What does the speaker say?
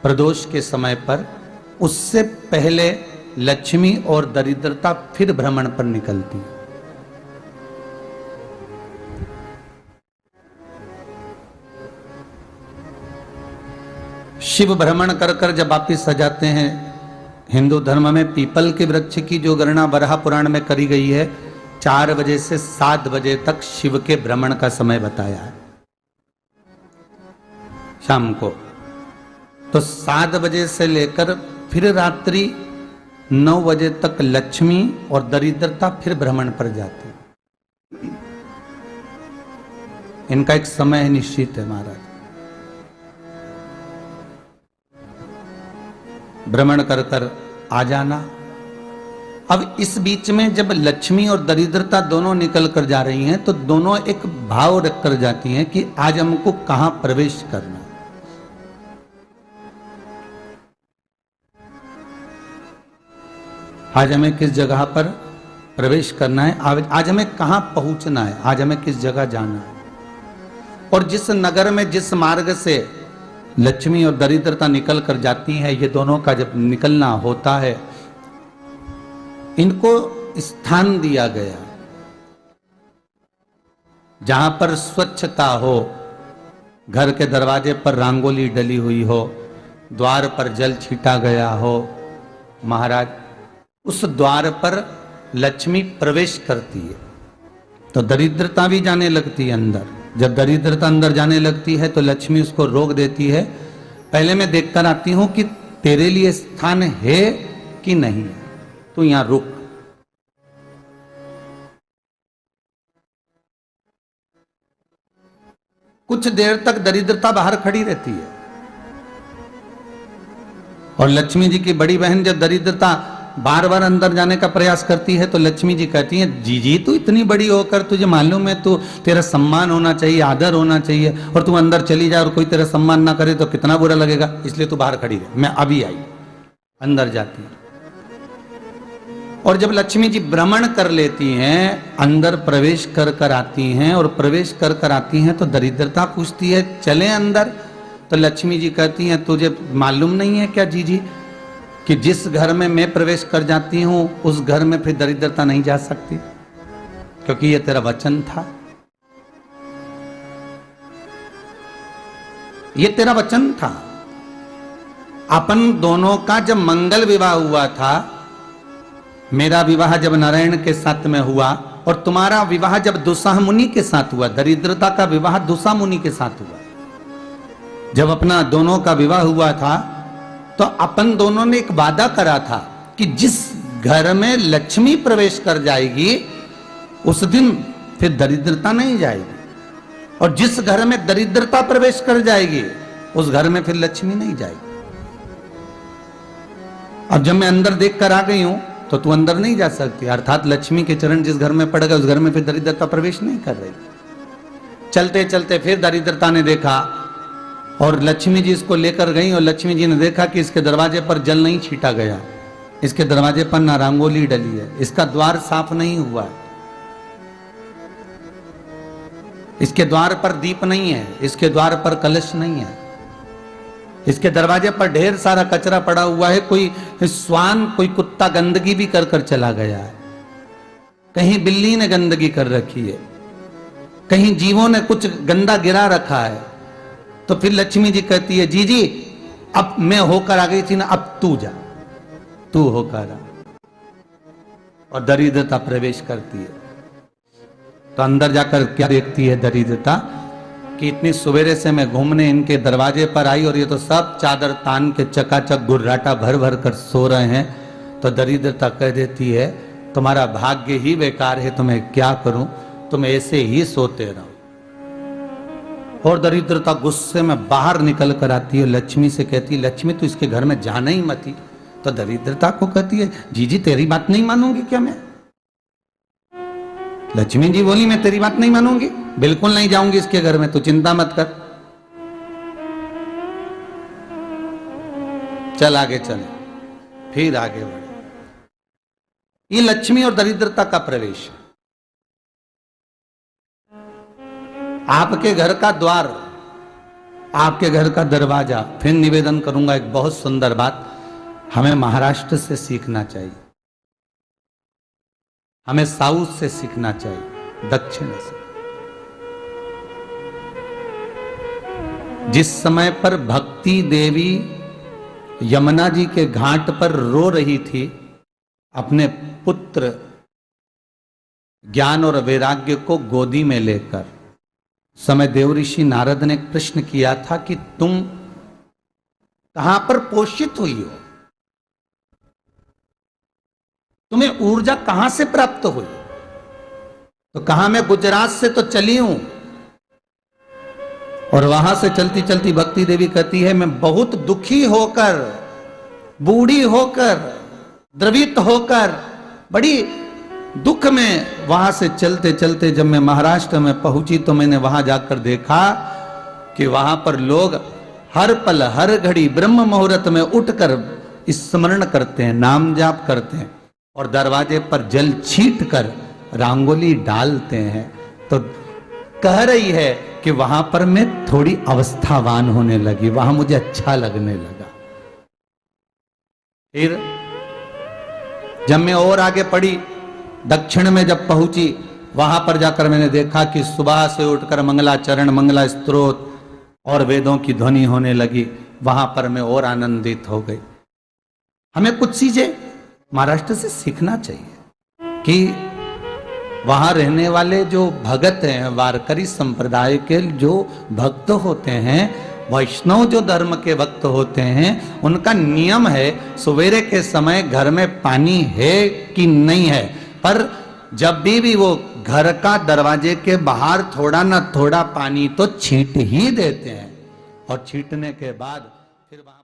प्रदोष के समय पर, उससे पहले लक्ष्मी और दरिद्रता फिर भ्रमण पर निकलती है। शिव भ्रमण कर कर जब वापिस आ जाते हैं, हिंदू धर्म में पीपल के वृक्ष की जो गणना वराह पुराण में करी गई है, 4 बजे से 7 बजे तक शिव के भ्रमण का समय बताया है शाम को। तो 7 बजे से लेकर फिर रात्रि 9 बजे तक लक्ष्मी और दरिद्रता फिर भ्रमण पर जाती है। इनका एक समय निश्चित है महाराज। भ्रमण कर कर आ जाना। अब इस बीच में जब लक्ष्मी और दरिद्रता दोनों निकल कर जा रही हैं, तो दोनों एक भाव रख कर जाती हैं कि आज हमको कहां प्रवेश करना है। आज हमें किस जगह पर प्रवेश करना है, आज हमें कहां पहुंचना है, आज हमें किस जगह जाना है। और जिस नगर में जिस मार्ग से लक्ष्मी और दरिद्रता निकल कर जाती है, ये दोनों का जब निकलना होता है, इनको स्थान दिया गया जहां पर स्वच्छता हो, घर के दरवाजे पर रंगोली डली हुई हो, द्वार पर जल छीटा गया हो। महाराज, उस द्वार पर लक्ष्मी प्रवेश करती है तो दरिद्रता भी जाने लगती है अंदर। जब दरिद्रता अंदर जाने लगती है तो लक्ष्मी उसको रोक देती है, पहले मैं देखकर आती हूं कि तेरे लिए स्थान है कि नहीं है, तू यहां रुक। कुछ देर तक दरिद्रता बाहर खड़ी रहती है और लक्ष्मी जी की बड़ी बहन जब दरिद्रता बार बार अंदर जाने का प्रयास करती है तो लक्ष्मी जी कहती हैं, जीजी तू इतनी बड़ी होकर तुझे मालूम है, तू तेरा सम्मान होना चाहिए, आदर होना चाहिए, और तू अंदर चली जाए और कोई तेरा सम्मान ना करे तो कितना बुरा लगेगा, इसलिए तू बाहर खड़ी रहे, मैं अभी आई। अंदर जाती है और जब लक्ष्मी जी भ्रमण कर लेती हैं, अंदर प्रवेश कर कर आती हैं, और प्रवेश कर कर आती हैं तो दरिद्रता पूछती है चले अंदर। तो लक्ष्मी जी कहती हैं, तुझे मालूम नहीं है क्या जीजी कि जिस घर में मैं प्रवेश कर जाती हूं उस घर में फिर दरिद्रता नहीं जा सकती, क्योंकि यह तेरा वचन था, ये तेरा वचन था। अपन दोनों का जब मंगल विवाह हुआ था, मेरा विवाह जब नारायण के साथ में हुआ और तुम्हारा विवाह जब दुस्साह मुनि के साथ हुआ, दरिद्रता का विवाह दुस्साह मुनि के साथ हुआ, जब अपना दोनों का विवाह हुआ था तो अपन दोनों ने एक वादा करा था कि जिस घर में लक्ष्मी प्रवेश कर जाएगी उस दिन फिर दरिद्रता नहीं जाएगी, और जिस घर में दरिद्रता प्रवेश कर जाएगी उस घर में फिर लक्ष्मी नहीं जाएगी। अब जब मैं अंदर देख कर आ गई हूं तो तू अंदर नहीं जा सकती, अर्थात लक्ष्मी के चरण जिस घर में पड़ गए उस घर में फिर दरिद्रता प्रवेश नहीं कर रही। चलते चलते फिर दरिद्रता ने देखा और लक्ष्मी जी इसको लेकर गई, और लक्ष्मी जी ने देखा कि इसके दरवाजे पर जल नहीं छीटा गया, इसके दरवाजे पर ना रंगोली डली है, इसका द्वार साफ नहीं हुआ है, इसके द्वार पर दीप नहीं है, इसके द्वार पर कलश नहीं है, इसके दरवाजे पर ढेर सारा कचरा पड़ा हुआ है, कोई स्वान कोई कुत्ता गंदगी भी कर कर चला गया है, कहीं बिल्ली ने गंदगी कर रखी है, कहीं जीवों ने कुछ गंदा गिरा रखा है। तो फिर लक्ष्मी जी कहती है, जीजी अब मैं होकर आ गई थी ना, अब तू जा, तू होकर आ, और दरिद्रता प्रवेश करती है। तो अंदर जाकर क्या देखती है दरिद्रता कि इतनी सवेरे से मैं घूमने इनके दरवाजे पर आई और ये तो सब चादर तान के चकाचक गुर्राटा भर भर कर सो रहे हैं। तो दरिद्रता कह देती है, तुम्हारा भाग्य ही बेकार है, तुम्हें क्या करूं, तुम ऐसे ही सोते रहो। और दरिद्रता गुस्से में बाहर निकल कर आती है, लक्ष्मी से कहती है, लक्ष्मी तू इसके घर में जाना ही मत ही। तो दरिद्रता को कहती है, जीजी तेरी बात नहीं मानूंगी क्या मैं? लक्ष्मी जी बोली, मैं तेरी बात नहीं मानूंगी, बिल्कुल नहीं जाऊंगी इसके घर में, तू चिंता मत कर, चल आगे चले। फिर आगे बढ़े। ये लक्ष्मी और दरिद्रता का प्रवेश। आपके घर का द्वार आपके घर का दरवाजा। फिर निवेदन करूंगा एक बहुत सुंदर बात, हमें महाराष्ट्र से सीखना चाहिए, हमें साउथ से सीखना चाहिए, दक्षिण से। जिस समय पर भक्ति देवी यमुना जी के घाट पर रो रही थी अपने पुत्र ज्ञान और वैराग्य को गोदी में लेकर, समय देवऋषि नारद ने प्रश्न किया था कि तुम कहां पर पोषित हुई हो, तुम्हें ऊर्जा कहां से प्राप्त हुई? तो कहा मैं गुजरात से तो चली हूं। और वहां से चलती चलती भक्ति देवी कहती है मैं बहुत दुखी होकर, बूढ़ी होकर, द्रवित होकर, बड़ी दुख में वहां से चलते चलते जब मैं महाराष्ट्र में पहुंची तो मैंने वहां जाकर देखा कि वहां पर लोग हर पल हर घड़ी ब्रह्म मुहूर्त में उठकर स्मरण करते हैं, नाम जाप करते हैं और दरवाजे पर जल छीट कर रंगोली डालते हैं। तो कह रही है कि वहां पर मैं थोड़ी अवस्थावान होने लगी, वहां मुझे अच्छा लगने लगा। फिर जब मैं और आगे पढ़ी, दक्षिण में जब पहुंची, वहां पर जाकर मैंने देखा कि सुबह से उठकर मंगलाचरण, मंगला स्तोत्र और वेदों की ध्वनि होने लगी। वहां पर मैं और आनंदित हो गई। हमें कुछ चीजें महाराष्ट्र से सीखना चाहिए कि वहां रहने वाले जो भगत हैं, वारकरी संप्रदाय के जो भक्त होते हैं, वैष्णव जो धर्म के भक्त होते हैं, उनका नियम है सवेरे के समय घर में पानी है कि नहीं है, पर जब भी वो घर का दरवाजे के बाहर थोड़ा ना थोड़ा पानी तो छींट ही देते हैं और छींटने के बाद फिर वहां